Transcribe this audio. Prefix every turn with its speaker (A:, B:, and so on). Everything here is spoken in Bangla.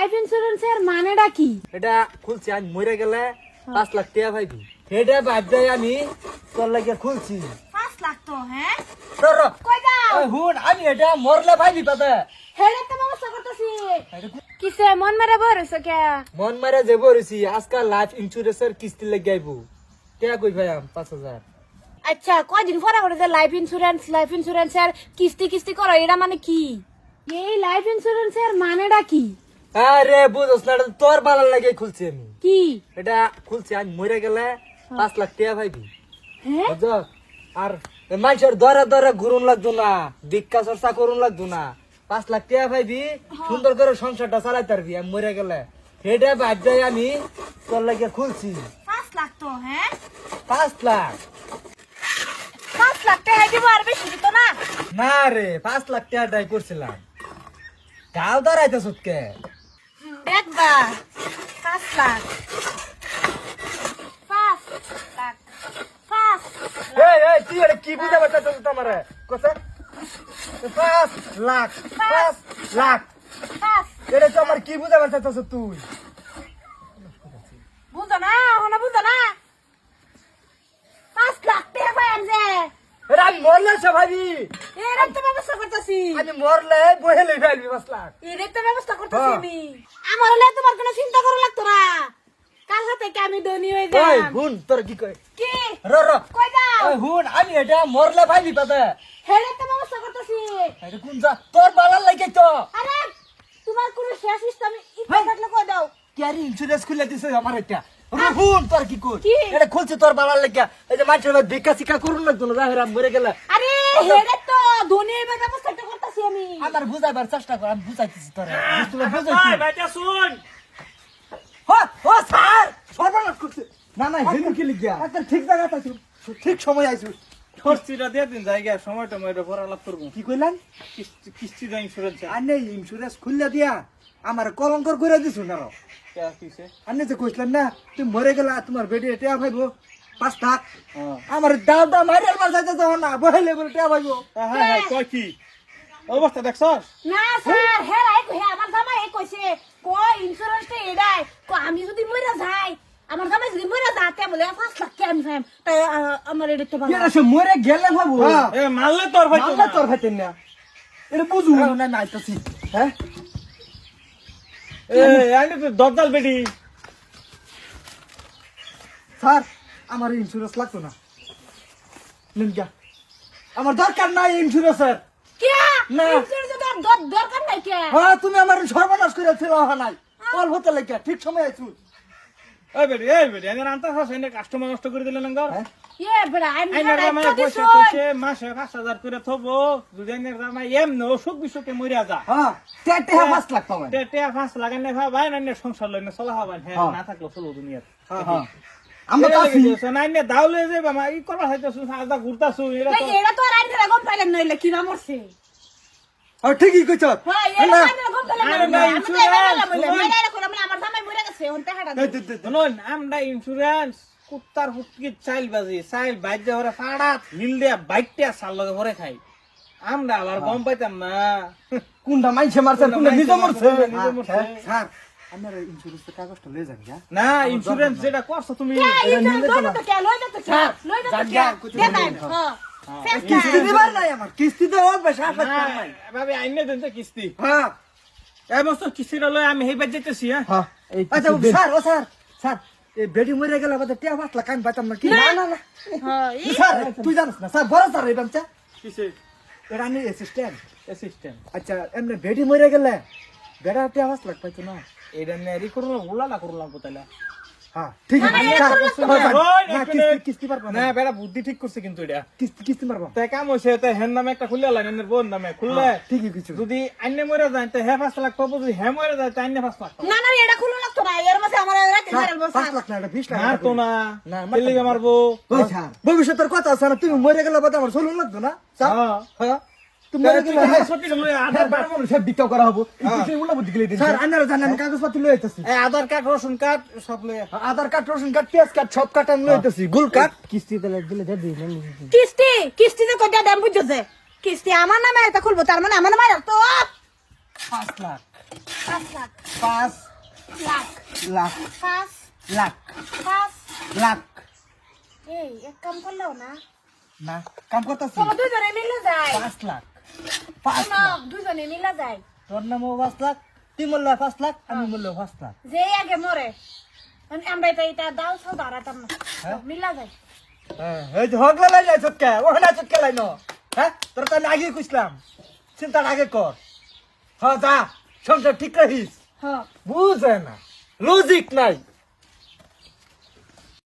A: লাইফ ইন্সুরেন্সের মানেটা কি?
B: এটা খুলছি আমি মরে গেলে 5 লাখ টাকা পাইবি। এটা বাদ দেয় আমি তোর লাগে খুলছি।
A: 5 লাখ তো হ্যাঁ
B: তোর
A: কই দাও
B: হুন আমি এটা মরলে পাইবি পাতে।
A: হেডে তো ব্যবস্থা করতেছি। কিসে মন মেরে বরছ কে?
B: মন মারা যে বরিছি আজকাল লাইফ ইন্সুরেন্সের কিস্তি লাগে আইবো। টাকা কই ভাইয়াম 5000।
A: আচ্ছা কয়দিন পরে করে যে লাইফ ইন্সুরেন্সের কিস্তি কিস্তি করো এটা মানে কি? এই লাইফ ইন্সুরেন্সের মানেটা কি?
B: আরে বুঝছ না এটা তোর ভালো লাগে খুলছি আমি।
A: কি
B: এটা খুলছি আমি মরে গেলে 5 লাখ টাকা পাইবি।
A: হ্যাঁ
B: বুঝছ? আর মানুষের দরে দরে ঘুরুন লাগতো না, ভিক্ষা চর্চা করুন লাগতো না। 5 লাখ টাকা পাইবি, সুন্দর করে সংসারটা চালাইতে পারবি আমি মরে গেলে। এটা বাদ দেয় আমি তোর লাগে খুলছি।
A: 5 লাখ তো হ্যাঁ
B: 5 লাখ
A: 5 লাখ টাকা দিব আর বেশি দিত না।
B: না রে 5 লাখ টাকা দায় করছিলাম। গাও দাঁড়াইতে সুতকে
A: দেখবা 5 লাখ 5 লাখ 5
B: এই এই তুই এটা কি বুঝা পারছিস তোমারে কথা 5 লাখ 5 লাখ
A: 5
B: এটা তো আমার কি বুঝা পারছিস তুই
A: বুঝো না হনা বুঝো না 5 লাখ টাকা পাইম যে
B: এটা আমি মরলে সে ভাবি
A: এর তো ব্যবস্থা করতেছি।
B: আমি মরলে বহেলে ফেলবি 5 লাখ।
A: এর তো ব্যবস্থা করতেছি আমি। আমার হলে তোমার কোনো চিন্তা করা লাগতো না। কাল থেকে আমি ধনী হয়ে
B: ওই
A: যাই।
B: হুন তোর কি কই
A: কি
B: র র
A: কই যাও
B: ওই হুন আমি এটা মরলে ভাবি পাতে
A: হেরে তো ব্যবস্থা করতেছি।
B: এটা কোন যা তোর বালার লাগে তো
A: আরে তোমার কোনো শেষ সিস্টেম ইচ্ছা থাকলে কই দাও।
B: ক্যারি ইন্স্যুরেন্স খুলে দিছে আমার এটা হুন তোর কি কই
A: কি?
B: এটা খুলছে তোর বালার লাগে এই যে মানুষের ভিক্ষা শিক্ষা করুন লাগতো না জাহেরা মরে গেলে
A: আরে হেরে তো ধনী হয়ে ব্যবস্থা করতেছি আমি।
B: আমার বুঝাইবার চেষ্টা কর আমি বুঝাইতেছি তোরে তুমি বুঝাইছি
C: বাইটা শুন
B: ও স্যার সর্বনাশ করছে না না হেন কি লিখিয়া একটা ঠিক জায়গাতে আছো ঠিক সময় আইছো
C: কিস্তিটা দিয়ে দিন জায়গা সময় টমেটো ভরা লাভ করবো
B: কি কইলেন
C: কিস্তি দেয় ইন্স্যুরেন্স
B: আনে ইন্স্যুরেন্স খুললে দিয়া আমার কলঙ্কর করে দিছো না
C: কিসে
B: আনে যে কইছিলেন না তুমি মরে গেলা তোমার বেডি টিয়া পাইবো 5 লাখ আমার দাওটা মারিয়াল মার যাইতে যাও না বহেলে বলে টিয়া পাইবো
C: হ্যাঁ হ্যাঁ কয় কি অবস্থা দেখছস
A: না স্যার হেরাই কই আমার জামাই এই কইছে কই ইন্স্যুরেন্সটা এডাই কই আমি যদি মইরা যাই আমার জামাই যদি মইরা যাতে বলে 5 লাখ কে আমি ফাইম তাই আমার এটা তো ভালো।
B: এটা সে মরে গেলে ভাবো
C: এ মারলে তোর ভাই
B: মাল্লা তোর খাইতেন না এটা বুঝু না না আইতাছি হ্যাঁ
C: এ আইনে তো দরজাল বেডি
B: স্যার আমার ইন্স্যুরেন্স লাগতো না নিনকা আমার দরকার নাই ইন্স্যুরেন্সের
A: কে
B: না।
A: ইন্স্যুরেন্স দরকার নাই কে?
B: হ্যাঁ তুমি আমার সর্বনাশ করে ছিল নাই অল্পতে লেখা ঠিক সময় আইছু
C: এই বেডি আইনে আনতা হাস আইনে কাস্টমার নষ্ট করে দিলেন না
B: হ্যাঁ
A: এ বড় আমি
C: আইনে
A: হেরাই
C: জামাই
A: তো
C: পয়সা
A: দিছই।
C: কইছে মাসে 5000 করে থবো যদি আইনে জামাই এমনে অসুখ বিসুখে মরিয়া যা
B: হ্যাঁ টেটে 5 লাখ পাবেন
C: তে 5 লাগান না ভাই না সংসার লইনে চলা হবেন হ্যাঁ
B: হ্যাঁ।
C: না থাকলো চলো দুনিয়ার
B: হ্যাঁ আমরা তো আছি
C: নাইনে দাউলে যে বাবা ই করবা হইতাছু সাজা ঘুরতাছু এরা
A: এই
C: তো
A: এটা তো আর আইন গম পাইলেন নইলে কি নাম মরছে।
B: আর ঠিকই কইছ
A: হ্যাঁ এটা আইন গম পাইলেন
C: আরে
A: না
C: না,
A: আমি তো
C: insurance,
A: এটা বললাম
C: শুনুন।
A: মেলা করে আমি আমার জামাই মরে গেছে ওন টাকাটা দে।
C: শুনুন আমরা ইন্স্যুরেন্স কুত্তার ফুটকি চাইল বাজি চাইল বাইর হরে ফাড়া হিল দিয়া বাইকটা সাল লগে ভরে খাই আমরা আবার গম পাইতাম না
B: কোনটা মাইছে মারছে কোনটা নিজে মরছে
C: নিজে মরছে।
B: স্যার আমার ইন্স্যুরেন্সের কাগজটা লয়ে যান যা
C: না ইন্স্যুরেন্স যেটা করছো তুমি
A: কে ইন্স্যুরেন্স লই তো কে লই তো কে
B: স্যার,
A: লই তো
B: যান
A: কে
B: যা, কিছু
A: দে
B: বলবেন
A: দেন
B: না।
A: হ্যাঁ
B: কিস্তি দিবার নাই আমার কিস্তি তো হোক বেশ আশা
C: না,
B: নাই
C: ভাবে আইনে দেন তো কিস্তি
B: হ্যাঁ
C: এই বছর কিস্তিটা লই আমি হেই বাজ যাইতেছি হ্যাঁ
B: হ্যাঁ আচ্ছা স্যার ও স্যার স্যার এই বেডি মরে গেল বাদে টিয়া 5 লাখ আমি পাইতাম না কি না না না
A: হ্যাঁ
B: স্যার তুই জানিস না স্যার বড় স্যার এই বাচ্চা
C: কিসে
B: এটা আমি অ্যাসিস্ট্যান্ট
C: অ্যাসিস্ট্যান্ট
B: আচ্ছা এমনি বেডি মরে গেলে বেড়া টিয়া 5 লাখ পাইতো না
C: এটা নেরি করলাম উলালা করলাম কোতালা
B: হ্যাঁ ঠিক আছে
A: না, না,
B: স্যার,
A: এটা
B: স্যার,
C: করলে
B: না,
C: তো
B: কিস্তি কিস্তি পারবো
C: না
B: না
C: বেড়া বুদ্ধি ঠিক করছে কিন্তু এটা
B: কিস্তি পারবো
C: তাই কাম হইছে তাই হেন নামে একটা খুললে লাইন বোন নামে খুললে
B: ঠিকই কিছু
C: যদি আইনে মরে যায় তাই হে 5 লাখ পাবো যদি হে মরে যায় তাই আইনে 5 লাখ পাবো
A: না না এটা খুলো লাগতো না এর মাঝে আমার রাতে ধরে বসা
B: 5 লাখ না এটা 20 লাখ
C: না তো না
B: না,
C: তেলিগে মারবো
B: ওই স্যার ভবিষ্যতের কথা আছে না তুমি মরে গেলে বাদে আমার চলুন লাগতো না স্যার
C: হ্যাঁ।
B: হ্যাঁ তুমি মরে গেলে হ্যাঁ,
C: সত্যি লই
B: হ্যাঁ,
C: আধার
B: বারো বলে সব বিক্রি করা হবো কিছু উল্টা বুদ্ধি গেলে দিন স্যার আনারা জানেন কাগজপত্র লই আইতাছি
C: আধার কার্ড রেশন কার্ড সব লই
B: আধার কার্ড রেশন কার্ড পেঁয়াজ কার্ড সব কার্ড আমি লই আইতাছি গুল কার্ড
D: কিস্তি দিলে দিয়ে দিই
A: কিস্তিতে কয়টা দাম বুঝছে কিস্তি আমার নামে এটা খুলবো তার মানে আমার নামে তো
B: 5 লাখ
A: 5 লাখ
B: 5
A: লাখ
B: লাখ
A: 5
B: লাখ
A: 5
B: লাখ
A: এই এক কাম করলেও না
B: না কাম করতেছি
A: চলো দুজনে মিলে যাই
B: 5 লাখ 5
A: না
B: লাখ
A: দুজনে মিলে যাই
B: তোর নামও 5 লাখ তুই মূল্য 5 লাখ আমি মূল্য 5 লাখ
A: যে আগে মরে আমরা এটা দাও সব দাঁড়াতাম না
B: হ্যাঁ?
A: মিলা যাই
B: এই যে হগলা লাই যাই চটকা ওখানে চটকা লাই ন হ্যাঁ তোর তো আমি আগে খুঁজলাম চিন্তাটা আগে কর হ্যাঁ যা সংসার ঠিক রাখিস
A: হ্যাঁ
B: বুঝে না লজিক নাই